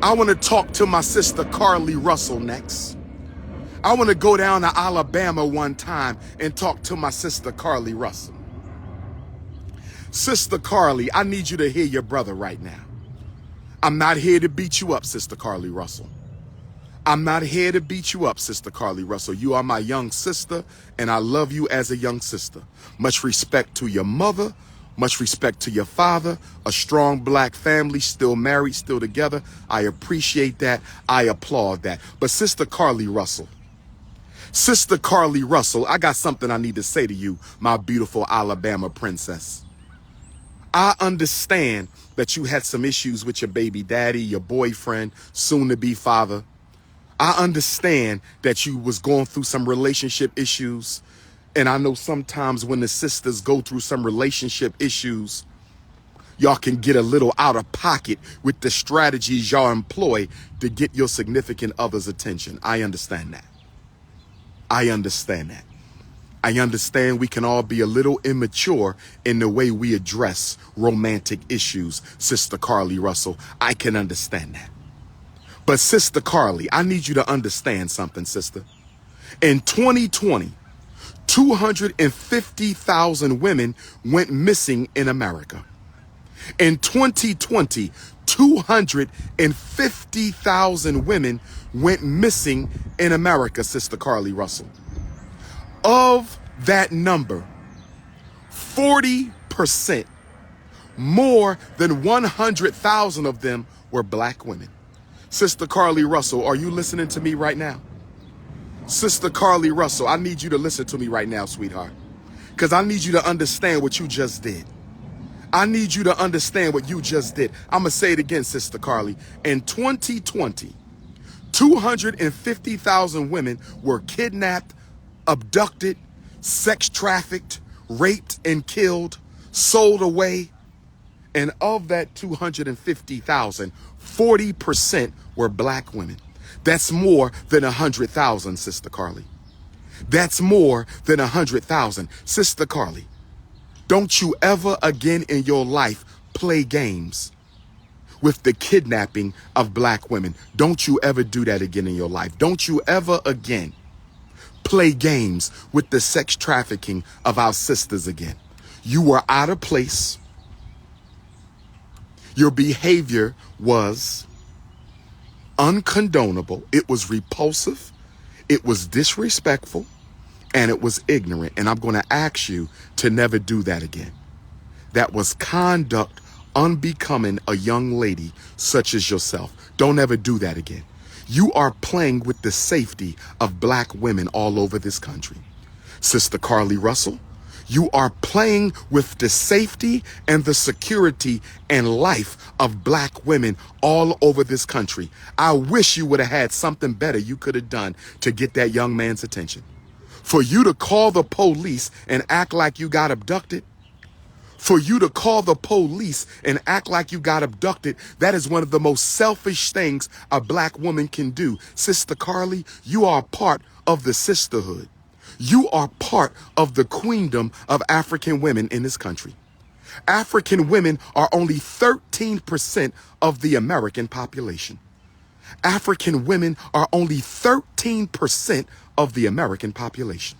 I want to talk to my sister Carly Russell next. I want to go down to Alabama one time and talk to my sister Carly Russell. Sister Carly, I need you to hear your brother right now. I'm not here to beat you up, Sister Carly Russell. I'm not here to beat you up, Sister Carly Russell. You are my young sister, and I love you as a young sister. Much respect to your mother, much respect to your father, a strong black family, still married, still together. I appreciate that. I applaud that. But Sister Carly Russell, I got something I need to say to you, my beautiful Alabama princess. I understand that you had some issues with your baby daddy, your boyfriend, soon-to-be father. I understand that you was going through some relationship issues. And I know sometimes when the sisters go through some relationship issues, y'all can get a little out of pocket with the strategies y'all employ to get your significant other's attention. I understand that. I understand that. I understand we can all be a little immature in the way we address romantic issues, Sister Carly Russell. I can understand that. But Sister Carly, I need you to understand something, sister. In 2020, 250,000 women went missing in America. In 2020, 250,000 women went missing in America, Sister Carly Russell. Of that number, 40%, more than 100,000 of them were black women. Sister Carly Russell, are you listening to me right now? Sister Carly Russell, I need you to listen to me right now, sweetheart, because I need you to understand what you just did. I need you to understand what you just did. I'm going to say it again, Sister Carly. In 2020, 250,000 women were kidnapped, abducted, sex trafficked, raped and killed, sold away. And of that 250,000, 40% were black women. That's more than 100,000, Sister Carly. That's more than 100,000. Sister Carly, don't you ever again in your life play games with the kidnapping of black women. Don't you ever do that again in your life. Don't you ever again play games with the sex trafficking of our sisters again. You were out of place. Your behavior was uncondonable. It was repulsive. It was disrespectful. And it was ignorant. And I'm going to ask you to never do that again. That was conduct unbecoming a young lady such as yourself. Don't ever do that again. You are playing with the safety of black women all over this country. Sister Carly Russell, you are playing with the safety and the security and life of black women all over this country. I wish you would have had something better you could have done to get that young man's attention. For you to call the police and act like you got abducted, for you to call the police and act like you got abducted, that is one of the most selfish things a black woman can do. Sister Carly, you are part of the sisterhood. You are part of the queendom of African women in this country. African women are only 13% of the American population. African women are only 13% of the American population.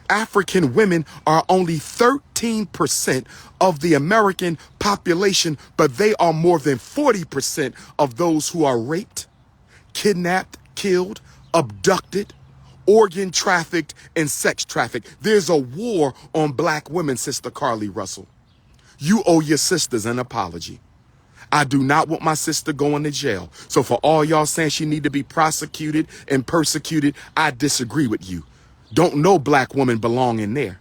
African women are only 13% of the American population, but they are more than 40% of those who are raped, kidnapped, killed, abducted, organ trafficked, and sex trafficked. There's a war on black women, Sister Carly Russell. You owe your sisters an apology. I do not want my sister going to jail. So for all y'all saying she need to be prosecuted and persecuted, I disagree with you. Don't no black woman belong in there.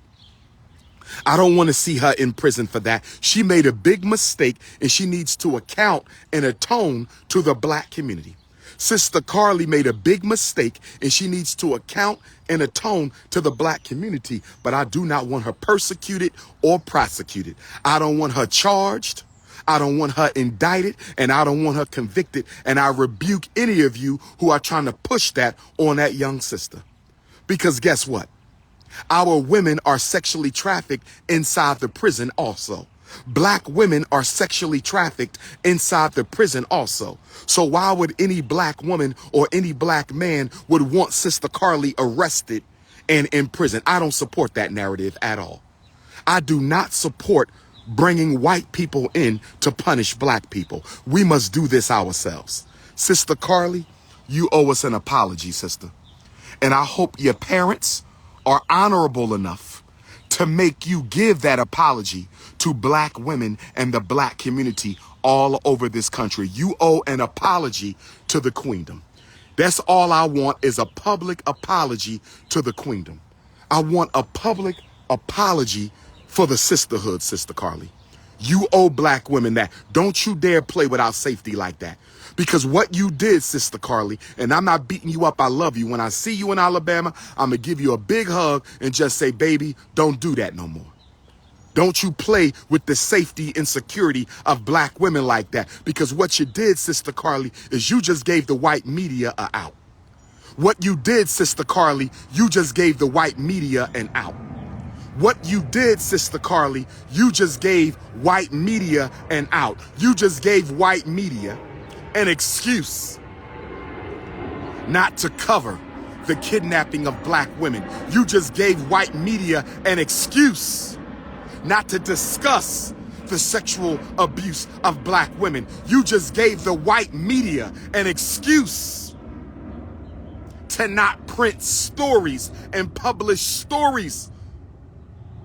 I don't want to see her in prison for that. She made a big mistake and she needs to account and atone to the black community. Sister Carly made a big mistake and she needs to account and atone to the black community, but I do not want her persecuted or prosecuted. I don't want her charged. I don't want her indicted, and I don't want her convicted. And I rebuke any of you who are trying to push that on that young sister. Because guess what? Our women are sexually trafficked inside the prison also. Black women are sexually trafficked inside the prison also. So why would any black woman or any black man would want Sister Carly arrested and in prison? I don't support that narrative at all. I do not support bringing white people in to punish black people. We must do this ourselves. Sister Carly, you owe us an apology, sister. And I hope your parents are honorable enough to make you give that apology to black women and the black community all over this country. You owe an apology to the queendom. That's all I want, is a public apology to the queendom. I want a public apology for the sisterhood, Sister Carly. You owe black women that. Don't you dare play without safety like that. Because what you did, Sister Carly, and I'm not beating you up, I love you. When I see you in Alabama, I'm going to give you a big hug and just say, baby, don't do that no more. Don't you play with the safety and security of black women like that. Because what you did, Sister Carly, is you just gave the white media an out. What you did, Sister Carly, you just gave the white media an out. What you did, Sister Carly, you just gave white media an out. You just gave white media an excuse not to cover the kidnapping of black women. You just gave white media an excuse not to discuss the sexual abuse of black women. You just gave the white media an excuse to not print stories and publish stories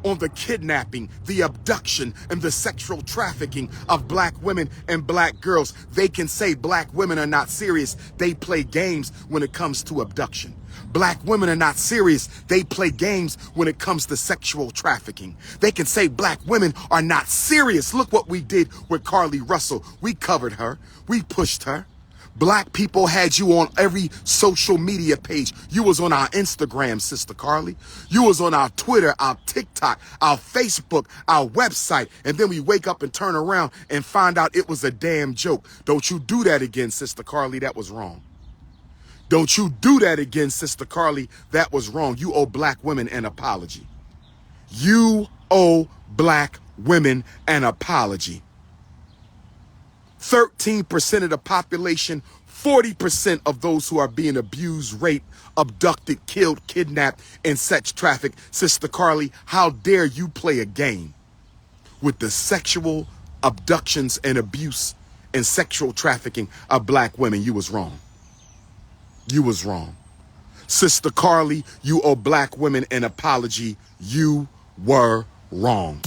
on the kidnapping, the abduction, and the sexual trafficking of black women and black girls. They can say black women are not serious. They play games when it comes to abduction. Black women are not serious. They play games when it comes to sexual trafficking. They can say black women are not serious. Look what we did with Carly Russell. We covered her. We pushed her. Black people had you on every social media page. You was on our Instagram, Sister Carly. You was on our Twitter, our TikTok, our Facebook, our website. And then we wake up and turn around and find out it was a damn joke. Don't you do that again, Sister Carly. That was wrong. Don't you do that again, Sister Carly. That was wrong. You owe black women an apology. You owe black women an apology. 13% of the population, 40% of those who are being abused, raped, abducted, killed, kidnapped, and sex trafficked. Sister Carly, how dare you play a game with the sexual abductions and abuse and sexual trafficking of black women? You was wrong. You was wrong. Sister Carly, you owe black women an apology. You were wrong.